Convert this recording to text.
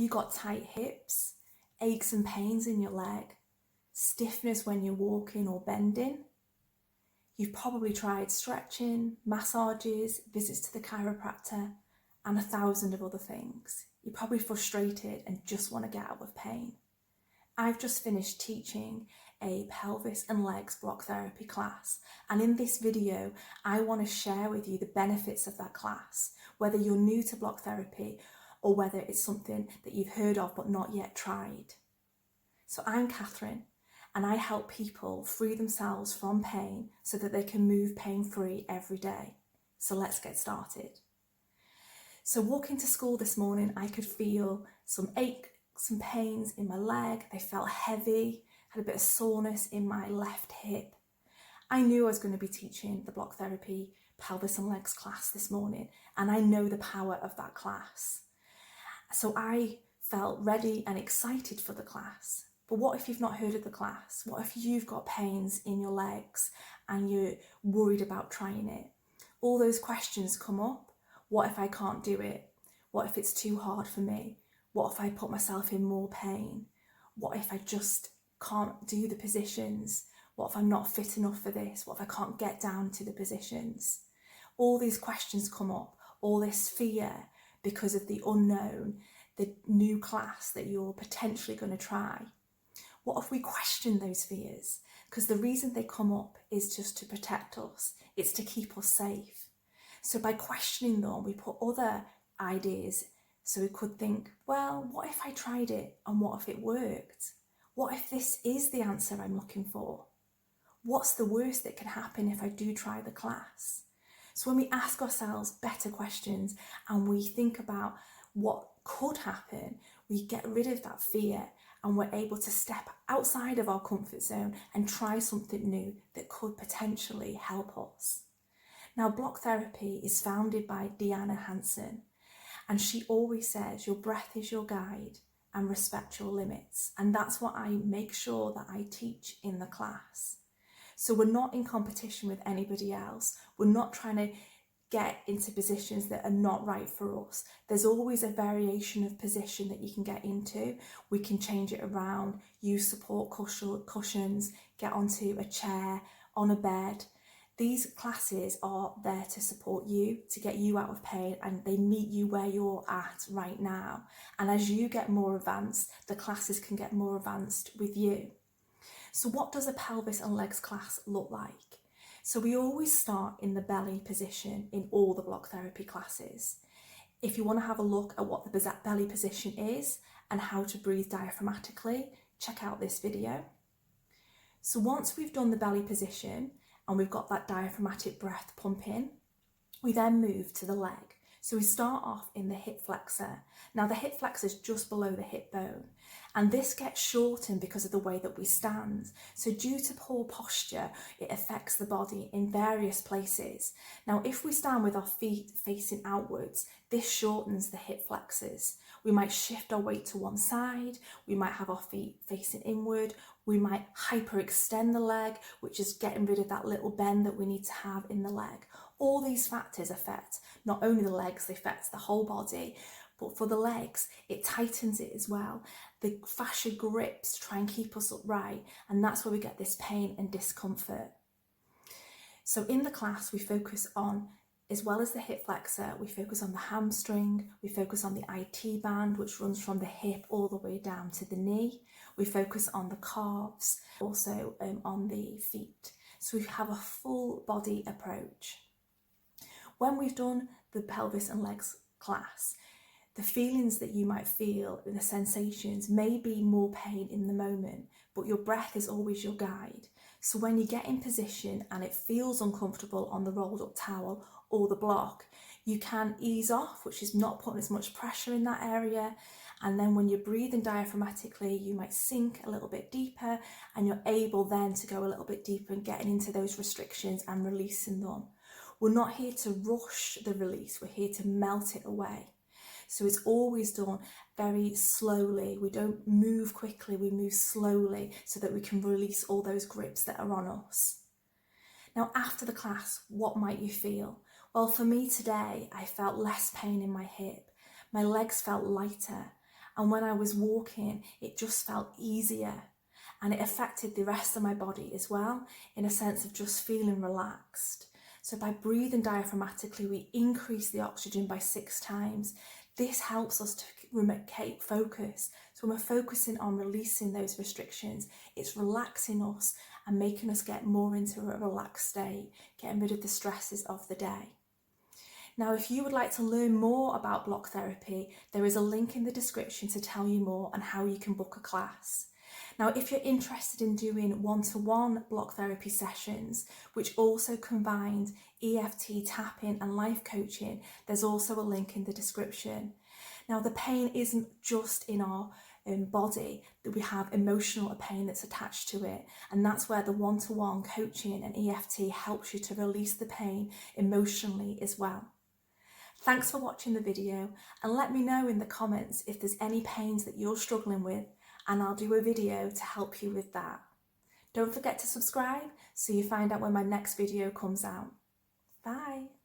you got tight hips, aches and pains in your leg, stiffness when you're walking or bending? You've probably tried stretching, massages, visits to the chiropractor, and 1,000 of other things. You're probably frustrated and just want to get out of pain. I've just finished teaching a pelvis and legs block therapy class, and in this video I want to share with you the benefits of that class, whether you're new to block therapy or whether it's something that you've heard of but not yet tried. So I'm Catherine, and I help people free themselves from pain so that they can move pain-free every day. So let's get started. So walking to school this morning, I could feel some aches and pains in my leg. They felt heavy, had a bit of soreness in my left hip. I knew I was going to be teaching the block therapy pelvis and legs class this morning, and I know the power of that class. So I felt ready and excited for the class. But what if you've not heard of the class? What if you've got pains in your legs and you're worried about trying it? All those questions come up. What if I can't do it? What if it's too hard for me? What if I put myself in more pain? What if I just can't do the positions? What if I'm not fit enough for this? What if I can't get down to the positions? All these questions come up, all this fear because of the unknown, the new class that you're potentially going to try. What if we question those fears? Because the reason they come up is just to protect us. It's to keep us safe. So by questioning them, we put other ideas. So we could think, well, what if I tried it and what if it worked? What if this is the answer I'm looking for? What's the worst that can happen if I do try the class? So when we ask ourselves better questions and we think about what could happen, we get rid of that fear and we're able to step outside of our comfort zone and try something new that could potentially help us. Now, block therapy is founded by Deanna Hansen, and she always says your breath is your guide and respect your limits. And that's what I make sure that I teach in the class. So we're not in competition with anybody else. We're not trying to get into positions that are not right for us. There's always a variation of position that you can get into. We can change it around, use support cushions, get onto a chair, on a bed. These classes are there to support you, to get you out of pain, and they meet you where you're at right now. And as you get more advanced, the classes can get more advanced with you. So what does a pelvis and legs class look like? So we always start in the belly position in all the block therapy classes. If you want to have a look at what the belly position is and how to breathe diaphragmatically, check out this video. So once we've done the belly position and we've got that diaphragmatic breath pumping, we then move to the leg. So we start off in the hip flexor. Now the hip flexor is just below the hip bone, and this gets shortened because of the way that we stand. So due to poor posture, it affects the body in various places. Now if we stand with our feet facing outwards, this shortens the hip flexors. We might shift our weight to one side, we might have our feet facing inward, we might hyperextend the leg, which is getting rid of that little bend that we need to have in the leg. All these factors affect not only the legs, they affect the whole body, but for the legs, it tightens it as well. The fascia grips to try and keep us upright, and that's where we get this pain and discomfort. So in the class, we focus on, as well as the hip flexor, we focus on the hamstring, we focus on the IT band, which runs from the hip all the way down to the knee. We focus on the calves, also on the feet. So we have a full body approach. When we've done the pelvis and legs class, the feelings that you might feel, the sensations, may be more pain in the moment, but your breath is always your guide. So when you get in position and it feels uncomfortable on the rolled up towel or the block, you can ease off, which is not putting as much pressure in that area. And then when you're breathing diaphragmatically, you might sink a little bit deeper, and you're able then to go a little bit deeper and getting into those restrictions and releasing them. We're not here to rush the release, we're here to melt it away. So it's always done very slowly. We don't move quickly, we move slowly so that we can release all those grips that are on us. Now after the class, what might you feel? Well, for me today, I felt less pain in my hip. My legs felt lighter. And when I was walking, it just felt easier, and it affected the rest of my body as well, in a sense of just feeling relaxed. So by breathing diaphragmatically, we increase the oxygen by 6 times. This helps us to keep focus. So when we're focusing on releasing those restrictions, it's relaxing us and making us get more into a relaxed state, getting rid of the stresses of the day. Now, if you would like to learn more about block therapy, there is a link in the description to tell you more on how you can book a class. Now, if you're interested in doing one-to-one block therapy sessions, which also combined EFT tapping and life coaching, there's also a link in the description. Now, the pain isn't just in our body, that we have emotional pain that's attached to it, and that's where the one-to-one coaching and EFT helps you to release the pain emotionally as well. Thanks for watching the video, and let me know in the comments if there's any pains that you're struggling with, and I'll do a video to help you with that. Don't forget to subscribe so you find out when my next video comes out. Bye.